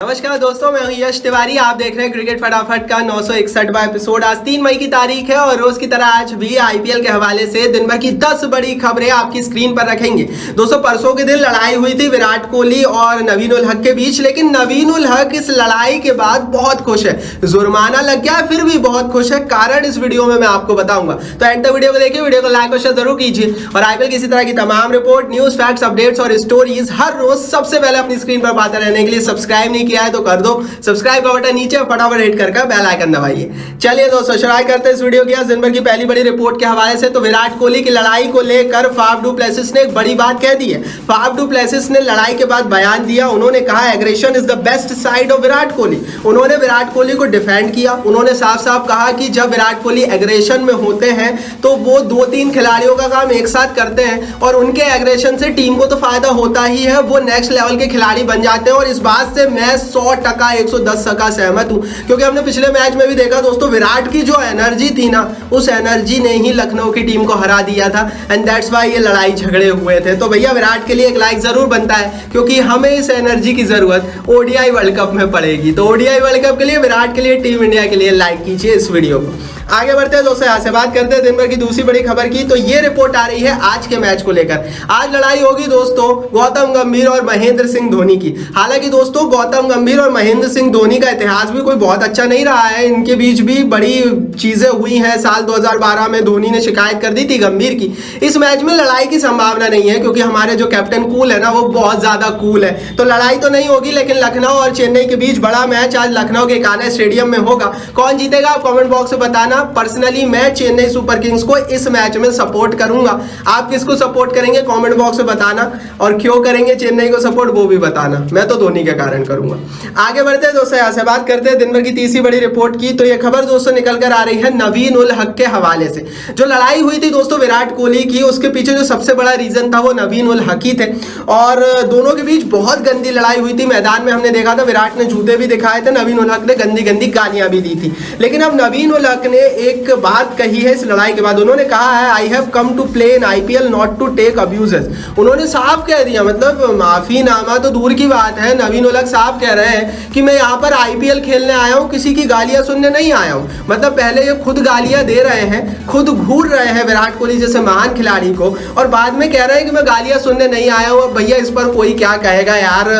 नमस्कार दोस्तों, मैं हूं यश तिवारी। आप देख रहे हैं क्रिकेट फटाफट का 961वां एपिसोड। आज 3 मई की तारीख है और रोज की तरह आज भी आईपीएल के हवाले से दिन भर की 10 बड़ी खबरें आपकी स्क्रीन पर रखेंगे। दोस्तों, परसों के दिन लड़ाई हुई थी विराट कोहली और नवीन उल हक के बीच, लेकिन नवीन उल हक इस लड़ाई के बाद बहुत खुश है। जुर्माना लग गया, फिर भी बहुत खुश है। कारण इस वीडियो में मैं आपको बताऊंगा, तो एंड तक वीडियो को देखिए, वीडियो को लाइक और शेयर जरूर कीजिए। और आईपीएल की इसी तरह की तमाम रिपोर्ट, न्यूज, फैक्ट्स, अपडेट्स और स्टोरीज हर रोज सबसे पहले अपनी स्क्रीन पर पाते रहने के लिए सब्सक्राइब नहीं किया है तो कर दो सब्सक्राइब का बटन नीचे, फटाफट हिट करके बेल आइकन दबाइए। चलिए दोस्तों, शुरुआत करते हैं इस वीडियो की आज दिन भर की पहली बड़ी रिपोर्ट के हवाले से। तो विराट कोहली की लड़ाई को लेकर फाफ डू प्लेसिस ने एक बड़ी बात कह दी है। फाफ डू प्लेसिस ने लड़ाई के बाद बयान दिया। उन्होंने कहा aggression is the best side of Virat Kohli. उन्होंने विराट कोहली को डिफेंड किया। उन्होंने साफ साफ कहा कि जब विराट कोहली एग्रेशन में होते हैं तो वो 2-3 खिलाड़ियों का काम एक साथ करते हैं और उनके एग्रेशन से टीम को तो फायदा होता ही है, वो नेक्स्ट लेवल के खिलाड़ी बन जाते हैं। और इस बात से मैं 100% 110% सहमत हूं, क्योंकि हमने पिछले मैच में भी देखा दोस्तों, विराट की जो एनर्जी थी ना, उस एनर्जी ने ही लखनऊ की टीम को हरा दिया था। एंड दैट्स व्हाई ये लड़ाई झगड़े हुए थे। तो भैया विराट के लिए एक लाइक जरूर बनता है, क्योंकि हमें इस एनर्जी की जरूरत ओडीआई वर्ल्ड कप में पड़ेगी। तो ओडीआई वर्ल्ड कप के लिए, विराट के लिए, टीम इंडिया के लिए लाइक कीजिए इस वीडियो को। आगे बढ़ते हैं दोस्तों, यहाँ से बात करते हैं दिन भर की दूसरी बड़ी खबर की। तो ये रिपोर्ट आ रही है आज के मैच को लेकर। आज लड़ाई होगी दोस्तों गौतम गंभीर और महेंद्र सिंह धोनी की। हालांकि दोस्तों गौतम गंभीर और महेंद्र सिंह धोनी का इतिहास भी कोई बहुत अच्छा नहीं रहा है। इनके बीच भी बड़ी चीजें हुई हैं। साल 2012 में धोनी ने शिकायत कर दी थी गंभीर की। इस मैच में लड़ाई की संभावना नहीं है, क्योंकि हमारे जो कैप्टन कूल है ना, वो बहुत ज्यादा कूल है। तो लड़ाई तो नहीं होगी, लेकिन लखनऊ और चेन्नई के बीच बड़ा मैच आज लखनऊ के कान्हा स्टेडियम में होगा। कौन जीतेगा आप कॉमेंट बॉक्स में बताना। पर्सनली मैं चेन्नई सुपर किंग्स को इस मैच में सपोर्ट करूंगा। आप किसको सपोर्ट करेंगे कमेंट बॉक्स में बताना, और क्यों करेंगे चेन्नई को सपोर्ट वो भी बताना। मैं तो धोनी के कारण करूंगा। आगे बढ़ते हैं दोस्तों, यहां से बात करते हैं दिन भर की तीसरी बड़ी रिपोर्ट की। तो ये खबर दोस्तों निकल कर आ रही है नवीन उल हक के हवाले से। जो लड़ाई हुई थी दोस्तों विराट कोहली की, उसके पीछे जो सबसे बड़ा रीजन था वो नवीन उल हक ही थे। और दोनों के बीच बहुत गंदी लड़ाई हुई थी। मैदान में हमने देखा था विराट ने जूते भी दिखाए थे, नवीन उल हक ने गंदी गंदी गालियां भी दी थी। लेकिन अब नवीन उल हक ने एक बात कही है इस लड़ाई के बाद। उन्होंने कहा है I have come to play in IPL not to take abuses. उन्होंने साफ कह दिया, मतलब माफीनामा तो दूर की बात है, नवीन उल हक साफ कह रहे हैं कि मैं यहाँ पर आईपीएल खेलने आया हूँ, किसी की गालियां सुनने नहीं आया हूँ। मतलब पहले ये खुद गालियां दे रहे हैं, खुद घूर रहे हैं विराट कोहली जैसे महान खिलाड़ी को, और बाद में कह रहे हैं कि मैं गालियां सुनने नहीं आया हूँ। अब भैया इस पर कोई क्या कहेगा यार,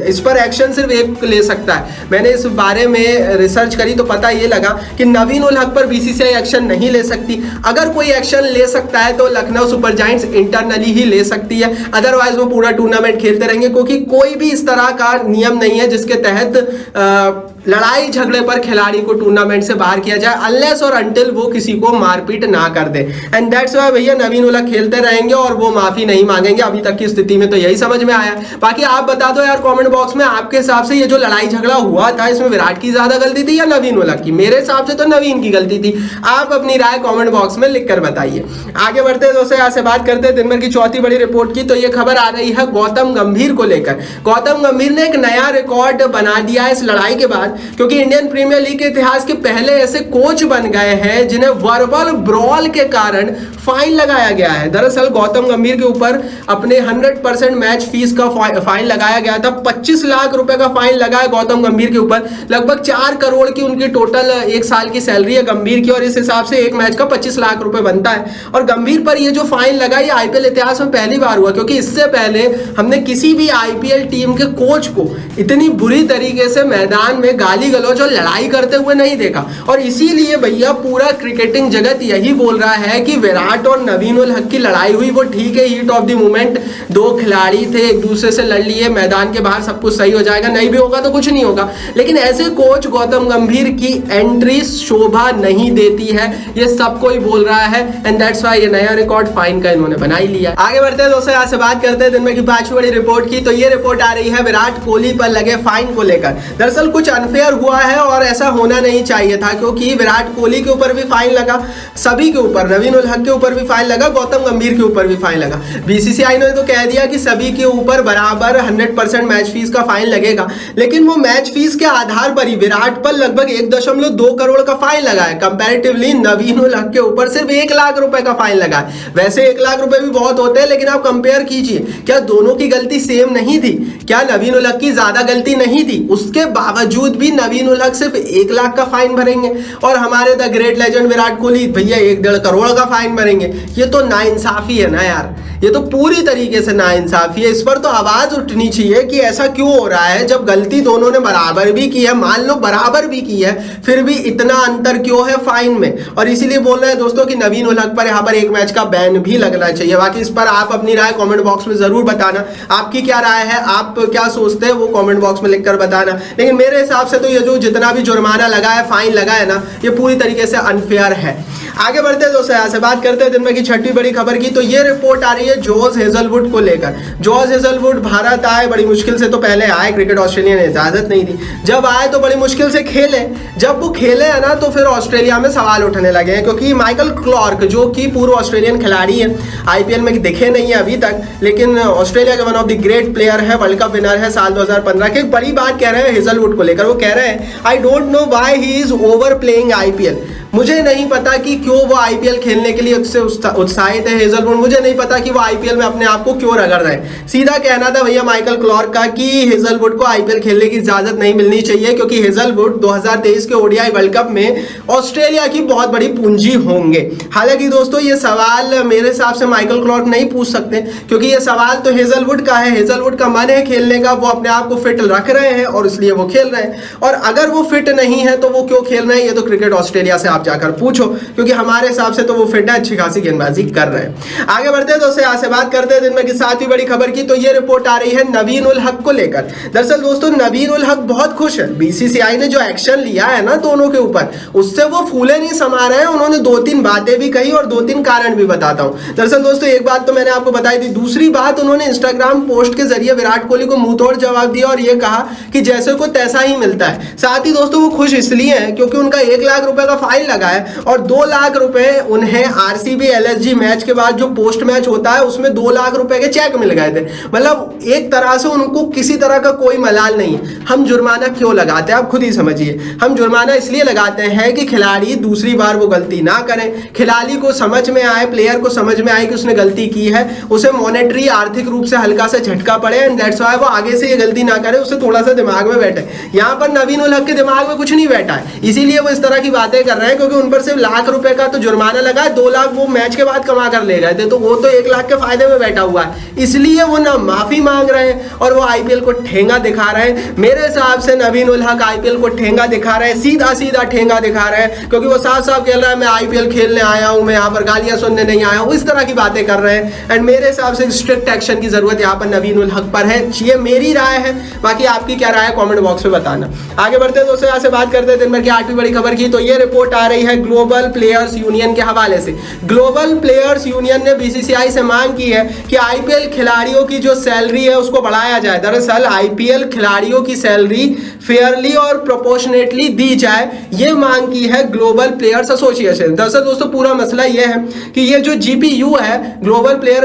इस पर एक्शन सिर्फ एक ले सकता है। मैंने इस बारे में रिसर्च करी तो पता ये लगा कि नवीन उल हक पर बीसीसीआई एक्शन नहीं ले सकती। अगर कोई एक्शन ले सकता है तो लखनऊ सुपर जायंट्स इंटरनली ही ले सकती है, अदरवाइज वो पूरा टूर्नामेंट खेलते रहेंगे, क्योंकि कोई भी इस तरह का नियम नहीं है जिसके तहत लड़ाई झगड़े पर खिलाड़ी को टूर्नामेंट से बाहर किया जाए, अनलेस और अंटिल वो किसी को मारपीट ना कर दे। एंड दैट्स व्हाई भैया नवीन उल हक खेलते रहेंगे और वो माफी नहीं मांगेंगे। अभी तक की स्थिति में तो यही समझ में आया। बाकी आप बता दो यार कमेंट बॉक्स में, आपके हिसाब से ये जो लड़ाई झगड़ा हुआ था, इसमें विराट की ज्यादा गलती थी या नवीन उल हक की? मेरे हिसाब से तो नवीन की गलती थी। आप अपनी राय कमेंट बॉक्स में लिखकर बताइए। आगे बढ़ते हैं दोस्तों, यहाँ से बात करते हैं दिन भर की चौथी बड़ी रिपोर्ट की। तो ये खबर आ रही है गौतम गंभीर को लेकर। गौतम गंभीर ने एक नया रिकॉर्ड बना दिया है इस लड़ाई के बाद, क्योंकि इंडियन प्रीमियर लीग के इतिहास के पहले ऐसे कोच बन गए हैं जिन्हें वर्बल ब्रॉल के कारण फाइन लगाया गया है। दरअसल गौतम गंभीर के ऊपर अपने 100% मैच फीस का फाइन लगाया गया था। 25 लाख रुपए का फाइन लगा है गौतम गंभीर के ऊपर। लगभग 4 करोड़ की उनकी टोटल एक साल की सैलरी है गंभीर की, और इस हिसाब से एक मैच का 25 लाख रुपए बनता है। और गंभीर पर ये जो फाइन लगा, ये आईपीएल इतिहास में पहली बार हुआ, क्योंकि इससे पहले हमने किसी भी आईपीएल टीम के कोच को इतनी बुरी तरीके से मैदान में गाली गलौज और लड़ाई करते हुए नहीं देखा। और इसीलिए भैया पूरा क्रिकेटिंग जगत यही बोल रहा है कि विराट और नवीन उल हक की लड़ाई हुई वो ठीक है, हीट ऑफ द मोमेंट, दो खिलाड़ी थे, एक दूसरे से लड़ लिए, मैदान के बाहर सब कुछ सही हो जाएगा, नहीं भी होगा तो कुछ नहीं होगा। लेकिन ऐसे कोच गौतम गंभीर की एंट्री शोभा नहीं देती है, ये सब कोई बोल रहा है। एंड दैट्स व्हाई ये नया रिकॉर्ड फाइन का इन्होंने बना ही लिया। आगे बढ़ते हैं दोस्तों, यहाँ से बात करते हैं दिन में की 5वीं बड़ी रिपोर्ट की। तो ये रिपोर्ट आ रही है विराट कोहली पर लगे फाइन को लेकर। दरअसल कुछ अनफेयर हुआ है और ऐसा होना नहीं चाहिए था, क्योंकि विराट कोहली के ऊपर भी फाइन लगा, सभी के ऊपर, नवीन उल हक के ऊपर भी फाइन लगा, गौतम गंभीर के ऊपर भी फाइन लगा। बीसीसीआई ने तो कह दिया कि सभी के ऊपर बराबर 100% मैच फीस का फाइन लगेगा, लेकिन वो मैच फीस के आधार पर ही विराट पर लगभग 1.2 करोड़ का फाइन लगा है। कंपैरेटिवली नवीन उल हक के ऊपर सिर्फ 1 लाख रुपए का फाइन लगा है। वैसे 1 लाख रुपए भी बहुत होते हैं, लेकिन आप कंपेयर कीजिए, क्या दोनों की गलती सेम नहीं थी? क्या नवीन उल हक की ज्यादा गलती नहीं थी? उसके बावजूद भी नवीन उल हक सिर्फ 1 लाख का फाइन भरेंगे और हमारे the great legend Virat Kohli भैया 1.5 करोड़ का फाइन भरेंगे। ये तो नाइंसाफी है ना यार, ये तो पूरी तरीके से नाइंसाफी है। इस पर तो आवाज उठनी चाहिए कि ऐसा क्यों हो रहा है, जब गलती दोनों ने बराबर भी की है, मान लो बराबर भी की है, फिर भी इतना अंतर क्यों है फाइन में? और इसीलिए बोल रहे हैं दोस्तों कि नवीन उल हक पर यहाँ पर 1 मैच का बैन भी लगना चाहिए। बाकी इस पर आप अपनी राय कमेंट बॉक्स में जरूर बताना, आपकी क्या राय है, आप क्या सोचते हैं वो कमेंट बॉक्स में लिखकर बताना। लेकिन मेरे हिसाब से तो ये जो जितना भी जुर्माना लगा है, फाइन लगा है ना, ये पूरी तरीके से अनफेयर है। आगे बढ़ते हैं दोस्तों, यहाँ से बात करते हैं दिन में की छठी बड़ी खबर की। तो ये रिपोर्ट आ रही है जॉस हेजलवुड को लेकर। जॉस हेजलवुड भारत आए, बड़ी मुश्किल से तो पहले आए, क्रिकेट ऑस्ट्रेलिया ने इजाजत नहीं दी। जब आए तो बड़ी मुश्किल से खेले, जब वो खेले है ना तो फिर ऑस्ट्रेलिया में सवाल उठने लगे हैं, क्योंकि माइकल क्लार्क जो कि पूर्व ऑस्ट्रेलियन खिलाड़ी है, आईपीएल में दिखे नहीं है अभी तक, लेकिन ऑस्ट्रेलिया के one of the great player है, वर्ल्ड कप विनर है साल 2015 के। एक बड़ी बात कह रहे हैं हेजलवुड को लेकर, वो कह रहे हैं I don't know why he is over playing IPL. मुझे नहीं पता कि क्यों वो आईपीएल खेलने के लिए उससे उत्साहित है हेजलवुड, मुझे नहीं पता कि वो आईपीएल में अपने आप को क्यों रगड़ रहे हैं। सीधा कहना था भैया माइकल क्लार्क का कि हेजलवुड को आईपीएल खेलने की इजाजत नहीं मिलनी चाहिए, क्योंकि हेजलवुड 2023 के ओडीआई वर्ल्ड कप में ऑस्ट्रेलिया की बहुत बड़ी पूंजी होंगे। हालांकि दोस्तों ये सवाल मेरे हिसाब से माइकल क्लार्क नहीं पूछ सकते, क्योंकि ये सवाल तो हेजलवुड का है। हेजलवुड का मन है खेलने का, वो अपने आप को फिट रख रहे हैं और इसलिए वो खेल रहे हैं। और अगर वो फिट नहीं है तो वो क्यों खेल रहे हैं, ये तो क्रिकेट ऑस्ट्रेलिया से आप जाकर पूछो, क्योंकि हमारे हिसाब से तो वो फिट है, अच्छी खासी गेंदबाजी कर रहे हैं। आगे बढ़ते हैं दोस्तों, यहाँ से बात करते हैं दिन में की 7वीं बड़ी खबर की। तो ये रिपोर्ट आ रही है नवीन उल हक को लेकर। दरअसल दोस्तों नवीन उल हक बहुत खुश है, बीसीसीआई ने जो एक्शन लिया है ना दोनों के ऊपर, उससे वो फूले नहीं समा रहे हैं। उन्होंने 2-3 बातें भी कही और 2-3 कारण भी बताता हूं। दरअसल दोस्तों एक बात तो मैंने आपको बताई थी, दूसरी बात उन्होंने इंस्टाग्राम पोस्ट के जरिए विराट कोहली को मुंहतोड़ जवाब दिया और ये कहा कि जैसे को तैसा ही मिलता है। साथ ही दोस्तों वो खुश इसलिए हैं क्योंकि उनका 1 लाख रुपए का फाइन लगा है और 2 लाख रुपए उन्हें आरसीबी एलएसजी मैच के बाद जो पोस्ट मैच होता है उसमें 2 लाख रुपए के चेक मिल गए थे। मतलब एक तरह से उनको किसी तरह का कोई मलाल नहीं है। हम जुर्माना क्यों लगाते हैं आप खुद ही समझिए। हम जुर्माना इसलिए लगाते हैं कि खिलाड़ी दूसरी बार वो गलती ना करें, खिलाड़ी को समझ में आए, प्लेयर को समझ में आए कि उसने गलती की है, उसे मॉनेटरी आर्थिक रूप से हल्का सा झटका पड़े एंड दैट्स व्हाई वो आगे से ये गलती ना करे, उससे थोड़ा सा दिमाग में बैठे। यहाँ पर नवीन उल हक के दिमाग में कुछ नहीं बैठा है, इसीलिए वो इस तरह की बातें कर रहे हैं, क्योंकि उन पर सिर्फ लाख रुपए का तो जुर्माना लगा है, 2 लाख वो मैच के बाद कमा कर ले गए थे, तो वो तो 1 लाख के फायदे में बैठा हुआ है, इसलिए वो ना माफी मांग रहे हैं और वो आईपीएल को ठेंगा दिखा रहे हैं। मेरे हिसाब से नवीन उल हक आईपीएल को ठेंगा दिखा रहे हैं, सीधा सीधा ठेंगा दिखा रहे हैं, क्योंकि वो साफ साफ कह रहा है मैं आईपीएल खेलने आया हूं, मैं यहाँ पर गालियां सुनने नहीं आया हूं, इस तरह की बातें कर रहे हैं। एंड मेरे हिसाब से स्ट्रिक्ट एक्शन की जरूरत यहाँ पर नवीन उल हक पर है, ये मेरी राय है। बाकी आपकी क्या राय है कमेंट बॉक्स में बताना। आगे बढ़ते हैं दोस्तों, यहाँ से बात करते हैं दिन भर की 8वीं बड़ी खबर की। तो ये रिपोर्ट आ रही है ग्लोबल प्लेयर्स यूनियन के हवाले से। ग्लोबल प्लेयर्स यूनियन ने बीसीसीआई से मांग की है कि आईपीएल खिलाड़ियों की जो सैलरी है उसको बढ़ाया जाए। दरअसल आईपीएल खिलाड़ियों की सैलरी फेयरली और प्रोपोर्शनेटली दी जाए, ये मांग की है ग्लोबल प्लेयर्स एसोसिएशन। दरअसल दोस्तों पूरा मसला ये है कि ये जो जीपीयू है, ग्लोबल प्लेयर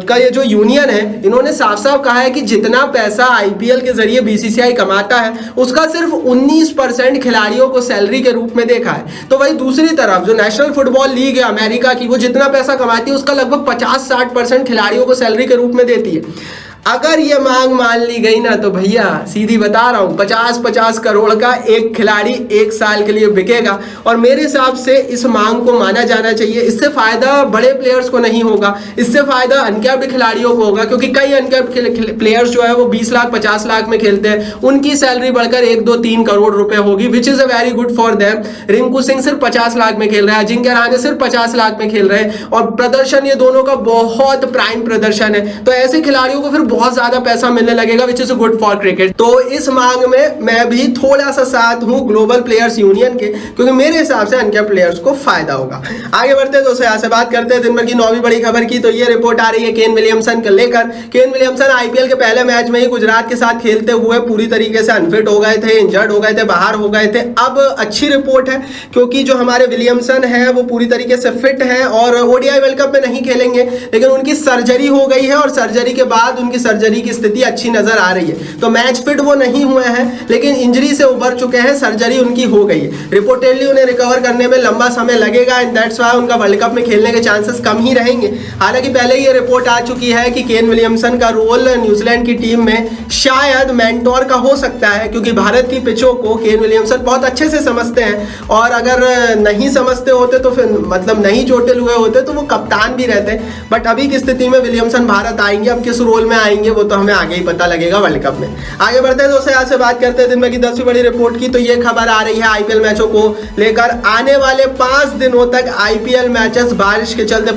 का ये जो यूनियन है, इन्होंने साफ साफ कहा है कि जितना पैसा आईपीएल के जरिए बीसीसीआई कमाता है उसका सिर्फ 19% खिलाड़ियों को सैलरी के रूप में देखा है। तो वही दूसरी तरफ जो नेशनल फुटबॉल लीग है अमेरिका की, वो जितना पैसा कमाती है उसका लगभग 50-60% खिलाड़ियों को सैलरी के रूप में देती है। अगर ये मांग मान ली गई ना तो भैया सीधी बता रहा हूं 50-50 करोड़ का एक खिलाड़ी 1 साल के लिए बिकेगा, और मेरे हिसाब से इस मांग को माना जाना चाहिए। इससे फायदा बड़े प्लेयर्स को नहीं होगा, इससे फायदा अनकैप्ड खिलाड़ियों को होगा, क्योंकि कई अनकैप्ड प्लेयर्स जो है वो 20 लाख 50 लाख में खेलते हैं, उनकी सैलरी बढ़कर 1-2-3 करोड़ रुपए होगी, which is a very good for them. Rinku Singh सिर्फ 50 लाख में खेल रहा है, अजिंक्य रहाणे सिर्फ 50 लाख में खेल रहे हैं, और प्रदर्शन ये दोनों का बहुत प्राइम प्रदर्शन है। तो ऐसे खिलाड़ियों को फिर बहुत ज्यादा पैसा मिलने लगेगा, which is good for cricket. तो इस मांग में मैं भी थोड़ा सा साथ हूं ग्लोबल प्लेयर्स यूनियन के, क्योंकि मेरे हिसाब से अनकैप्ड प्लेयर्स को फायदा होगा। आगे बढ़ते हैं दोस्तों, यहाँ से बात करते हैं दिन भर की 9वीं बड़ी खबर की। तो ये रिपोर्ट आ रही है केन विलियमसन को लेकर। केन विलियमसन आईपीएल के पहले मैच में ही गुजरात के साथ खेलते हुए पूरी तरीके से अनफिट हो गए थे, इंजर्ड हो गए थे, बाहर हो गए थे। अब अच्छी रिपोर्ट है क्योंकि जो हमारे विलियमसन है वो पूरी तरीके से फिट है और ओडीआई वर्ल्ड कप में नहीं खेलेंगे, लेकिन उनकी सर्जरी हो गई है और सर्जरी के बाद उनकी सर्जरी की स्थिति अच्छी नजर आ रही है। तो मैच फिट वो नहीं हुए हैं, लेकिन इंजरी से उबर चुके हैं, सर्जरी उनकी हो गई है। रिपोर्टेडली उन्हें रिकवर करने में लंबा समय लगेगा एंड दैट्स व्हाई उनका वर्ल्ड कप में खेलने के चांसेस कम ही रहेंगे। हालांकि पहले ये रिपोर्ट आ चुकी है कि केन विलियमसन का रोल न्यूजीलैंड की टीम में शायद मेंटोर का हो सकता है, क्योंकि भारत की पिचों को केन विलियमसन बहुत अच्छे से समझते हैं और अगर नहीं समझते होते तो फिर मतलब नहीं चोटिल हुए होते तो वो कप्तान भी रहते। बट अभी की स्थिति में विलियमसन भारत आएंगे, अब किस रोल में आएंगे वो तो हमें आगे ही पता लगेगा वर्ल्ड कप में। आगे बढ़ते हैं दोस्तों, यहाँ से बात करते हैं दिन में की 10वीं बड़ी रिपोर्ट की। तो ये खबर आ रही है आईपीएल मैचों को लेकर। आने वाले 5 दिनों तक आईपीएल मैचेस बारिश के चलते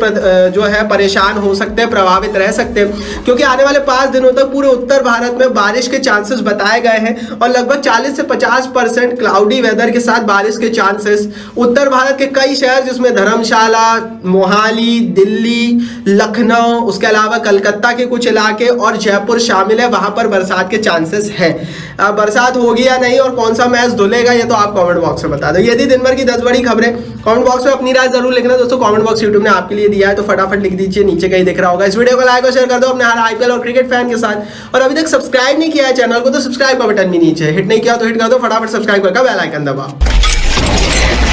जो है परेशान हो सकते हैं, प्रभावित रह सकते हैं, क्योंकि आने वाले 5 दिनों तक पूरे उत्तर भारत में बारिश के चांसेस बताए गए हैं और लगभग 40 से 50% क्लाउडी वेदर के साथ बारिश के चांसेस। उत्तर भारत के कई शहर जिसमें धर्मशाला, मोहाली, दिल्ली, लखनऊ, उसके अलावा कलकत्ता के कुछ इलाके और जयपुर शामिल है, वहां पर बरसात के चांसेस हैं। बरसात होगी या नहीं और कौन सा मैच धुलेगा ये तो आप कमेंट बॉक्स में बता दो। यदि दिन भर की 10 बड़ी खबरें, कमेंट बॉक्स में अपनी राय जरूर लिखना दोस्तों। कमेंट बॉक्स यूट्यूब ने आपके लिए दिया है तो फटाफट लिख दीजिए, नीचे कहीं दिख रहा होगा। इस वीडियो को लाइक और शेयर कर दो अपने हर आईपीएल और क्रिकेट फैन के साथ। और अभी तक सब्सक्राइब नहीं किया है चैनल को तो सब्सक्राइब का बटन भी नीचे हिट नहीं किया तो हिट कर दो, फटाफट सब्सक्राइब करके बेल आइकन दबाओ।